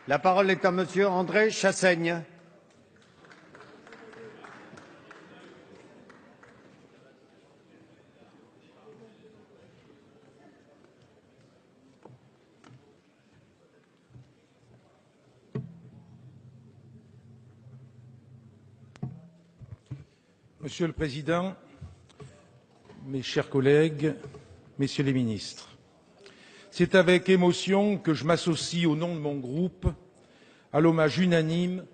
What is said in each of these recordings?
La parole est à Monsieur André Chassaigne. Monsieur le Président, mes chers collègues, Messieurs les ministres, c'est avec émotion que je m'associe au nom de mon groupe à l'hommage unanime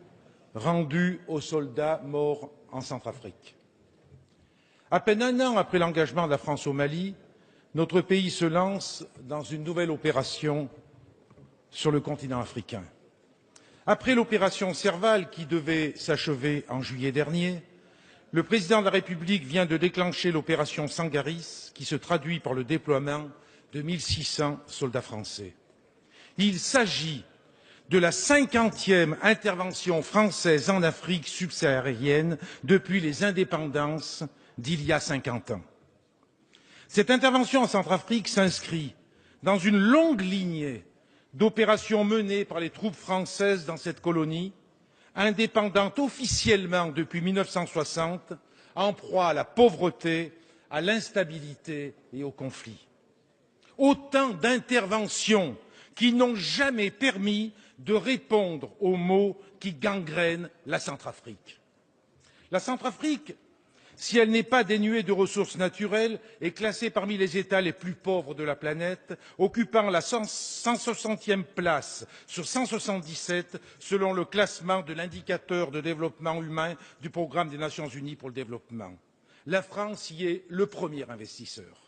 rendu aux soldats morts en Centrafrique. À peine un an après l'engagement de la France au Mali, notre pays se lance dans une nouvelle opération sur le continent africain. Après l'opération Serval qui devait s'achever en juillet dernier, le président de la République vient de déclencher l'opération Sangaris, qui se traduit par le déploiement de 1600 soldats français. Il s'agit de la 50e intervention française en Afrique subsaharienne depuis les indépendances d'il y a 50 ans. Cette intervention en Centrafrique s'inscrit dans une longue lignée d'opérations menées par les troupes françaises dans cette colonie, indépendante officiellement depuis 1960, en proie à la pauvreté, à l'instabilité et au conflit. Autant d'interventions qui n'ont jamais permis de répondre aux maux qui gangrènent la Centrafrique. La Centrafrique, si elle n'est pas dénuée de ressources naturelles, est classée parmi les États les plus pauvres de la planète, occupant la 160e place sur 177 selon le classement de l'indicateur de développement humain du Programme des Nations Unies pour le développement. La France y est le premier investisseur.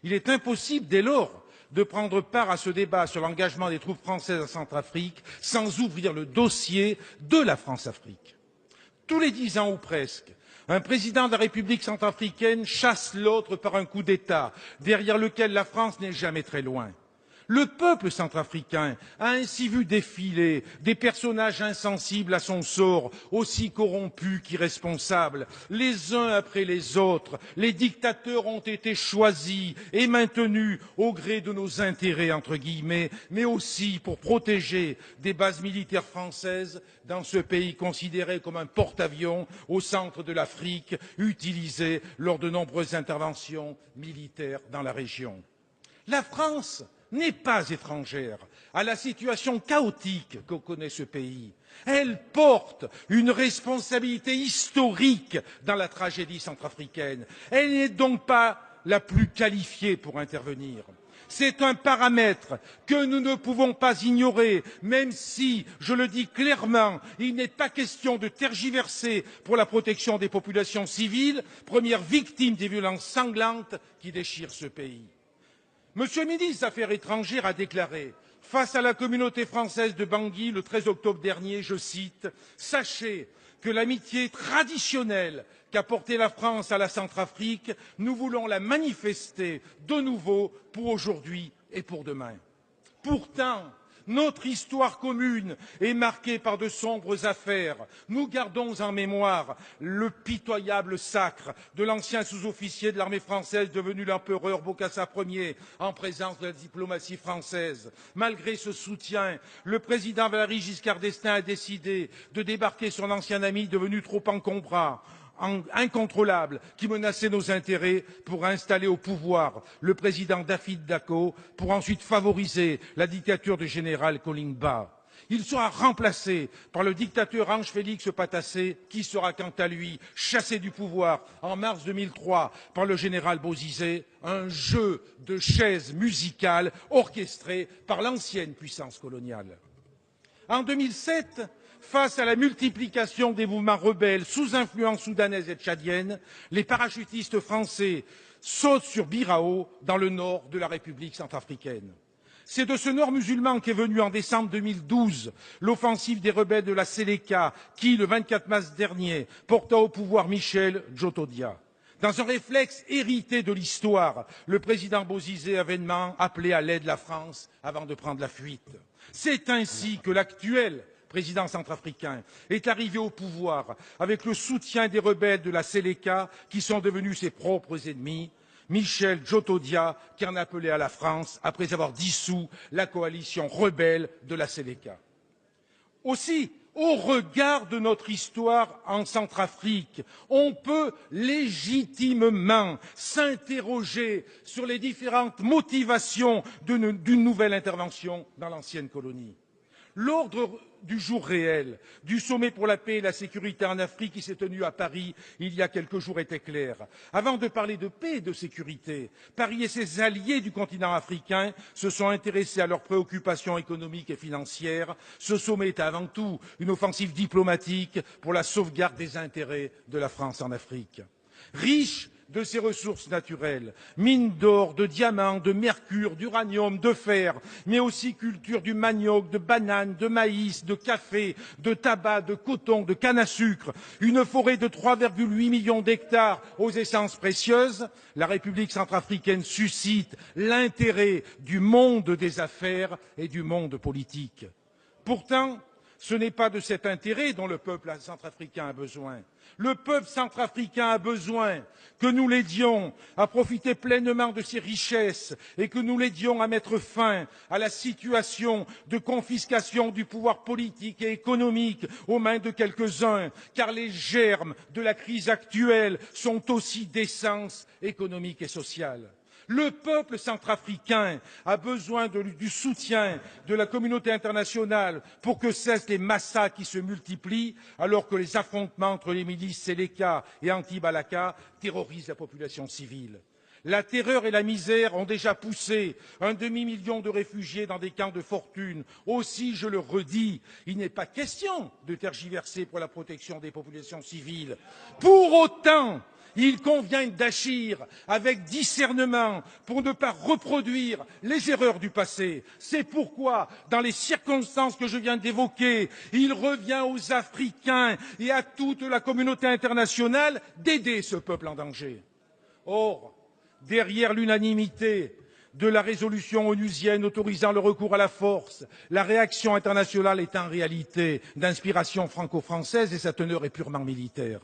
Il est impossible, dès lors, de prendre part à ce débat sur l'engagement des troupes françaises en Centrafrique sans ouvrir le dossier de la France-Afrique. Tous les 10 ans ou presque, un président de la République centrafricaine chasse l'autre par un coup d'État, derrière lequel la France n'est jamais très loin. Le peuple centrafricain a ainsi vu défiler des personnages insensibles à son sort, aussi corrompus qu'irresponsables. Les uns après les autres, les dictateurs ont été choisis et maintenus au gré de nos intérêts, entre guillemets, mais aussi pour protéger des bases militaires françaises dans ce pays considéré comme un porte-avions au centre de l'Afrique, utilisé lors de nombreuses interventions militaires dans la région. La France n'est pas étrangère à la situation chaotique que connaît ce pays. Elle porte une responsabilité historique dans la tragédie centrafricaine. Elle n'est donc pas la plus qualifiée pour intervenir. C'est un paramètre que nous ne pouvons pas ignorer, même si, je le dis clairement, il n'est pas question de tergiverser pour la protection des populations civiles, premières victimes des violences sanglantes qui déchirent ce pays. Monsieur le ministre des Affaires étrangères a déclaré face à la communauté française de Bangui le 13 octobre dernier, je cite, « Sachez que l'amitié traditionnelle qu'a portée la France à la Centrafrique, nous voulons la manifester de nouveau pour aujourd'hui et pour demain. » Pourtant, notre histoire commune est marquée par de sombres affaires. Nous gardons en mémoire le pitoyable sacre de l'ancien sous-officier de l'armée française devenu l'empereur Bokassa Ier en présence de la diplomatie française. Malgré ce soutien, le président Valéry Giscard d'Estaing a décidé de débarquer son ancien ami devenu trop encombrant, incontrôlable, qui menaçait nos intérêts pour installer au pouvoir le président David Dacko pour ensuite favoriser la dictature du général Kolimba. Il sera remplacé par le dictateur Ange Félix Patassé, qui sera quant à lui chassé du pouvoir en mars 2003 par le général Bozizé, un jeu de chaises musicales orchestré par l'ancienne puissance coloniale. En 2007, face à la multiplication des mouvements rebelles sous influence soudanaise et tchadienne, les parachutistes français sautent sur Birao, dans le nord de la République centrafricaine. C'est de ce nord musulman qu'est venue en décembre 2012 l'offensive des rebelles de la Séléka qui, le 24 mars dernier, porta au pouvoir Michel Djotodia. Dans un réflexe hérité de l'histoire, le président Bozizé avait appelé à l'aide la France avant de prendre la fuite. C'est ainsi que l'actuel président centrafricain est arrivé au pouvoir avec le soutien des rebelles de la Séléka qui sont devenus ses propres ennemis, Michel Djotodia qui en appelait à la France après avoir dissous la coalition rebelle de la Séléka. Aussi, au regard de notre histoire en Centrafrique, on peut légitimement s'interroger sur les différentes motivations d'une nouvelle intervention dans l'ancienne colonie. L'ordre du jour réel du sommet pour la paix et la sécurité en Afrique qui s'est tenu à Paris il y a quelques jours était clair. Avant de parler de paix et de sécurité, Paris et ses alliés du continent africain se sont intéressés à leurs préoccupations économiques et financières. Ce sommet est avant tout une offensive diplomatique pour la sauvegarde des intérêts de la France en Afrique. Riche de ses ressources naturelles, mines d'or, de diamants, de mercure, d'uranium, de fer, mais aussi culture du manioc, de bananes, de maïs, de café, de tabac, de coton, de canne à sucre, une forêt de 3,8 millions d'hectares aux essences précieuses, la République centrafricaine suscite l'intérêt du monde des affaires et du monde politique. Pourtant, ce n'est pas de cet intérêt dont le peuple centrafricain a besoin. Le peuple centrafricain a besoin que nous l'aidions à profiter pleinement de ses richesses et que nous l'aidions à mettre fin à la situation de confiscation du pouvoir politique et économique aux mains de quelques-uns, car les germes de la crise actuelle sont aussi d'essence économique et sociale. Le peuple centrafricain a besoin du soutien de la communauté internationale pour que cessent les massacres qui se multiplient alors que les affrontements entre les milices Séléka et Anti-Balaka terrorisent la population civile. La terreur et la misère ont déjà poussé un demi-million de réfugiés dans des camps de fortune. Aussi, je le redis, il n'est pas question de tergiverser pour la protection des populations civiles. Pour autant, il convient d'agir avec discernement pour ne pas reproduire les erreurs du passé. C'est pourquoi, dans les circonstances que je viens d'évoquer, il revient aux Africains et à toute la communauté internationale d'aider ce peuple en danger. Or, derrière l'unanimité de la résolution onusienne autorisant le recours à la force, la réaction internationale est en réalité d'inspiration franco-française et sa teneur est purement militaire.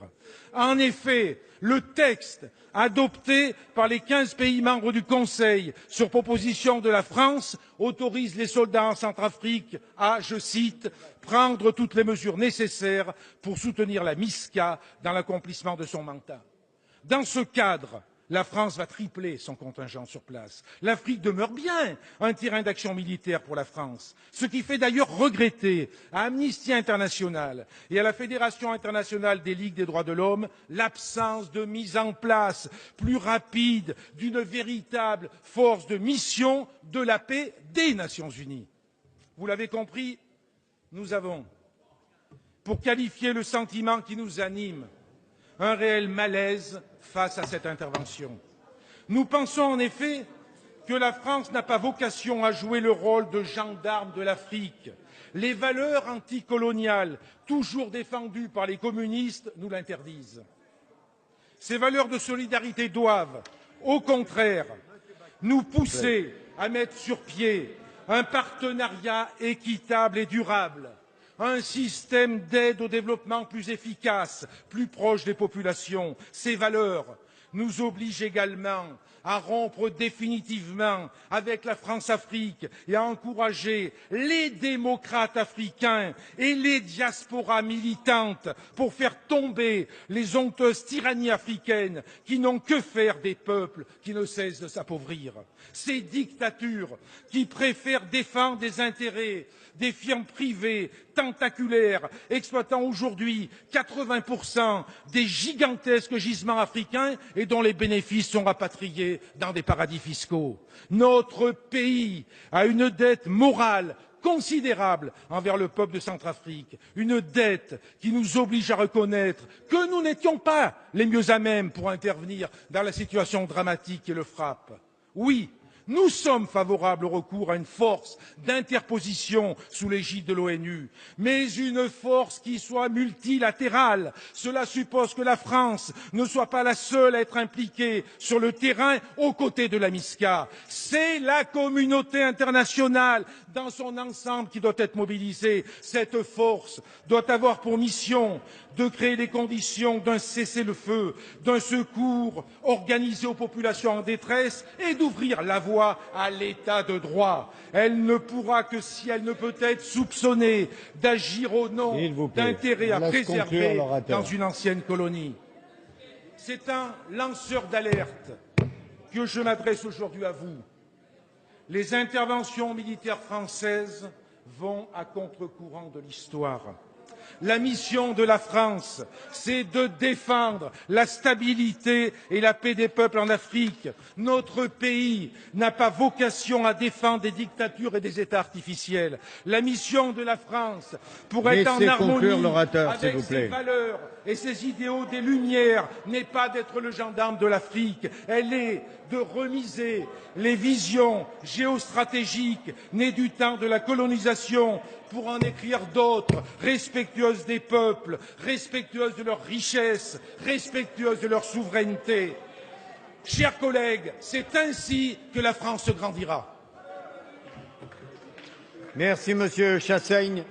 En effet, le texte adopté par les 15 pays membres du Conseil sur proposition de la France autorise les soldats en Centrafrique à, je cite, prendre toutes les mesures nécessaires pour soutenir la MISCA dans l'accomplissement de son mandat. Dans ce cadre, la France va tripler son contingent sur place. L'Afrique demeure bien un terrain d'action militaire pour la France, ce qui fait d'ailleurs regretter à Amnesty International et à la Fédération internationale des ligues des droits de l'homme l'absence de mise en place plus rapide d'une véritable force de mission de la paix des Nations unies. Vous l'avez compris, nous avons, pour qualifier le sentiment qui nous anime, un réel malaise face à cette intervention. Nous pensons en effet que la France n'a pas vocation à jouer le rôle de gendarme de l'Afrique. Les valeurs anticoloniales, toujours défendues par les communistes, nous l'interdisent. Ces valeurs de solidarité doivent, au contraire, nous pousser à mettre sur pied un partenariat équitable et durable, un système d'aide au développement plus efficace, plus proche des populations. Ces valeurs nous obligent également à rompre définitivement avec la France-Afrique et à encourager les démocrates africains et les diasporas militantes pour faire tomber les honteuses tyrannies africaines qui n'ont que faire des peuples qui ne cessent de s'appauvrir. Ces dictatures qui préfèrent défendre des intérêts des firmes privées tentaculaires exploitant aujourd'hui 80% des gigantesques gisements africains et dont les bénéfices sont rapatriés dans des paradis fiscaux. Notre pays a une dette morale considérable envers le peuple de Centrafrique, une dette qui nous oblige à reconnaître que nous n'étions pas les mieux à même pour intervenir dans la situation dramatique qui le frappe. Oui, nous sommes favorables au recours à une force d'interposition sous l'égide de l'ONU, mais une force qui soit multilatérale. Cela suppose que la France ne soit pas la seule à être impliquée sur le terrain aux côtés de la MISCA. C'est la communauté internationale dans son ensemble qui doit être mobilisée. Cette force doit avoir pour mission de créer les conditions d'un cessez-le-feu, d'un secours organisé aux populations en détresse et d'ouvrir la voie voie à l'état de droit. Elle ne pourra que si elle ne peut être soupçonnée d'agir au nom d'intérêts à préserver dans une ancienne colonie. C'est un lanceur d'alerte que je m'adresse aujourd'hui à vous. Les interventions militaires françaises vont à contre-courant de l'histoire. La mission de la France, c'est de défendre la stabilité et la paix des peuples en Afrique. Notre pays n'a pas vocation à défendre des dictatures et des États artificiels. La mission de la France, pour être en harmonie avec ses valeurs et ses idéaux des Lumières, n'est pas d'être le gendarme de l'Afrique. Elle est de remiser les visions géostratégiques nées du temps de la colonisation pour en écrire d'autres, respectueuses des peuples, respectueuses de leurs richesses, respectueuses de leur souveraineté. Chers collègues, c'est ainsi que la France grandira. Merci, Monsieur Chassaigne.